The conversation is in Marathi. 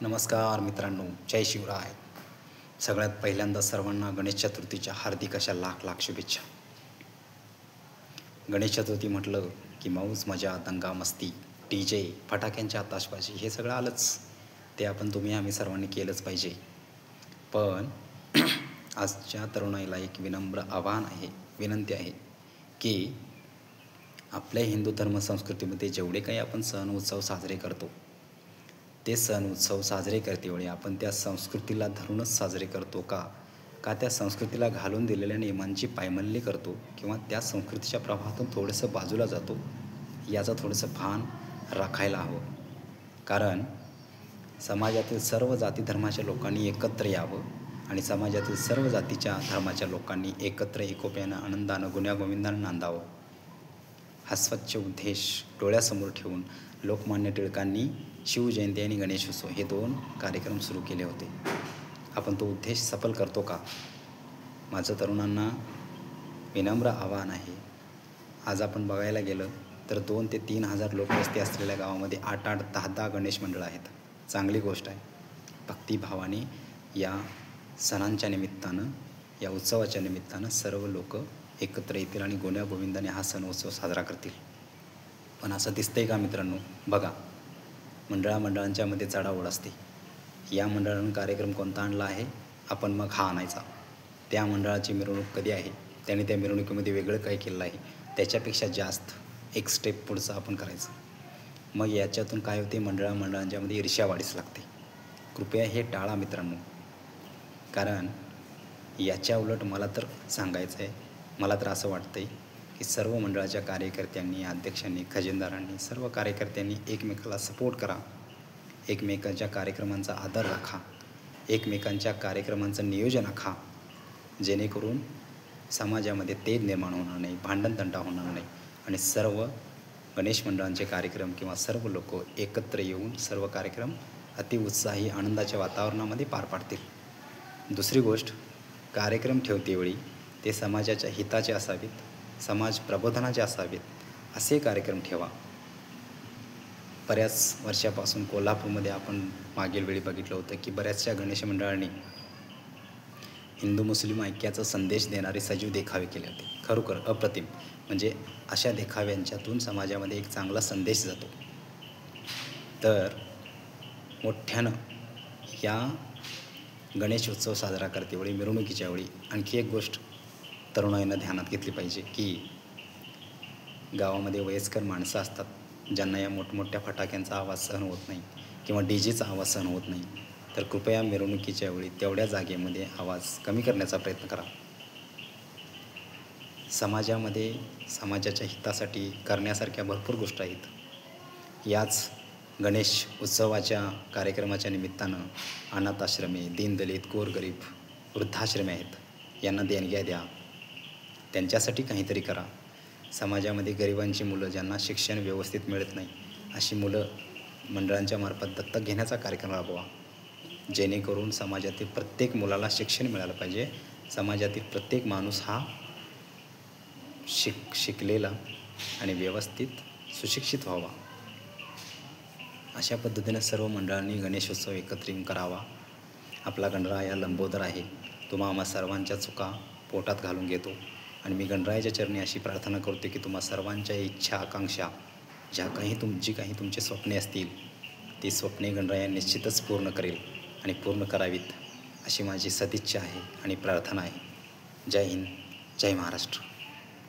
नमस्कार मित्रांनो, जय शिवराय. सगळ्यात पहिल्यांदा सर्वांना गणेश चतुर्थीच्या हार्दिक अशा लाख लाख शुभेच्छा. गणेश चतुर्थी म्हटलं की मौज मजा, दंगा मस्ती, DJ, फटाक्यांची आताशबाजी हे सगळं आलंच. ते तुम्ही आम्ही सर्वांनी केलंच पाहिजे. पण आजच्या तरुणाईला एक विनम्र आव्हान आहे, विनंती आहे की आपल्या हिंदू धर्म संस्कृतीमध्ये जेवढे काही आपण सण उत्सव साजरे करतो, ते सण उत्सव साजरे करतेवेळी आपण त्या संस्कृतीला धरूनच साजरे करतो का त्या संस्कृतीला घालून दिलेल्या नियमांची पायमल्ली करतो किंवा त्या संस्कृतीच्या प्रवाहातून थोडंसं बाजूला जातो, याचं थोडंसं भान राखायला हवं. कारण समाजातील सर्व जाती धर्माच्या लोकांनी एकत्र यावं आणि समाजातील सर्व जातीच्या धर्माच्या लोकांनी एकत्र एकोप्यानं आनंदानं गुण्यागोविंदानं नांदावं. हा स्वच्छ उद्देश डोळ्यासमोर ठेवून लोकमान्य टिळकांनी शिवजयंती आणि गणेशोत्सव हे 2 कार्यक्रम सुरू केले होते. आपण तो उद्देश सफल करतो का? माझं तरुणांना विनम्र आव्हान आहे. आज आपण बघायला गेलं तर 2 ते 3 हजार लोकवस्ती असलेल्या गावामध्ये 8-8, 10-10 गणेश मंडळ आहेत. चांगली गोष्ट आहे. भक्तिभावाने या सणांच्या निमित्तानं, या उत्सवाच्या निमित्तानं सर्व लोक एकत्र येतील आणि गुण्यागोविंदाने हा सण उत्सव साजरा करतील. पण असं दिसतंय का मित्रांनो? बघा, मंडळांच्या मध्ये चढाओढ असते. या मंडळानं कार्यक्रम कोणता आणला आहे, आपण मग हा आणायचा. त्या मंडळाची मिरवणूक कधी आहे, त्याने त्या मिरवणुकीमध्ये वेगळं काय केलं आहे, त्याच्यापेक्षा जास्त एक स्टेप पुढचं आपण करायचं. मग याच्यातून काय होते, मंडळांच्यामध्ये ईर्ष्या वाढीस लागते. कृपया हे टाळा मित्रांनो. कारण याच्या उलट मला तर सांगायचं आहे, मला तर असं वाटतं आहे की सर्व मंडळाच्या कार्यकर्त्यांनी, अध्यक्षांनी, खजिनदारांनी, सर्व कार्यकर्त्यांनी एकमेकाला सपोर्ट करा. एकमेकांच्या कार्यक्रमांचा आदर राखा. एकमेकांच्या कार्यक्रमांचं नियोजन आखा. जेणेकरून समाजामध्ये तेढ निर्माण होणार नाही, भांडणतंटा होणार नाही आणि सर्व गणेश मंडळांचे कार्यक्रम किंवा सर्व लोक एकत्र येऊन सर्व कार्यक्रम अतिउत्साही आनंदाच्या वातावरणामध्ये पार पाडतील. दुसरी गोष्ट, कार्यक्रम ठेवतेवेळी ते समाजाच्या हिताचे असावेत, समाज प्रबोधनाचे असावेत, असे कार्यक्रम ठेवा. बऱ्याच वर्षापासून कोल्हापूरमध्ये आपण मागील वेळी बघितलं होतं की बऱ्याचशा गणेश मंडळांनी हिंदू मुस्लिम ऐक्याचा संदेश देणारे सजीव देखावे केले होते. खरोखर अप्रतिम. म्हणजे अशा देखाव्यांच्यातून समाजामध्ये एक चांगला संदेश जातो. तर मोठ्यानं या गणेश उत्सव साजरा करतेवेळी, मिरवणुकीच्या वेळी आणखी एक गोष्ट तरुणाईनं ध्यानात घेतली पाहिजे की गावामध्ये वयस्कर माणसं असतात, ज्यांना या मोठमोठ्या फटाक्यांचा आवाज सहन होत नाही किंवा DJचा आवाज सहन होत नाही. तर कृपया मिरवणुकीच्या वेळी तेवढ्या जागेमध्ये आवाज कमी करण्याचा प्रयत्न करा. समाजामध्ये समाजाच्या हितासाठी करण्यासारख्या भरपूर गोष्टी आहेत. याच गणेश उत्सवाच्या कार्यक्रमाच्या निमित्तानं अनाथाश्रमे, दीनदलित, गोरगरीब, वृद्धाश्रमे आहेत, यांना देणग्या द्या. त्यांच्यासाठी काहीतरी करा. समाजामध्ये गरिबांची मुलं, ज्यांना शिक्षण व्यवस्थित मिळत नाही, अशी मुलं मंडळांच्या मार्फत दत्तक घेण्याचा कार्यक्रम राबवा. जेणेकरून समाजातील प्रत्येक मुलाला शिक्षण मिळालं पाहिजे. समाजातील प्रत्येक माणूस हा शिकलेला आणि व्यवस्थित सुशिक्षित व्हावा. अशा पद्धतीनं सर्व मंडळांनी गणेशोत्सव एकत्र येऊन करावा. आपला गणराया लंबोदर आहे. तुम्हा आम्हा सर्वांच्या चुका पोटात घालून घेतो आणि मी गणरायाच्या चरणी अशी प्रार्थना करतो की तुम्हा सर्वांच्या इच्छा, आकांक्षा, जी काही तुमची स्वप्ने असतील, ती स्वप्ने गणराया निश्चितच पूर्ण करेल आणि पूर्ण करावीत, अशी माझी सदिच्छा आहे आणि प्रार्थना आहे. जय हिंद, जय महाराष्ट्र.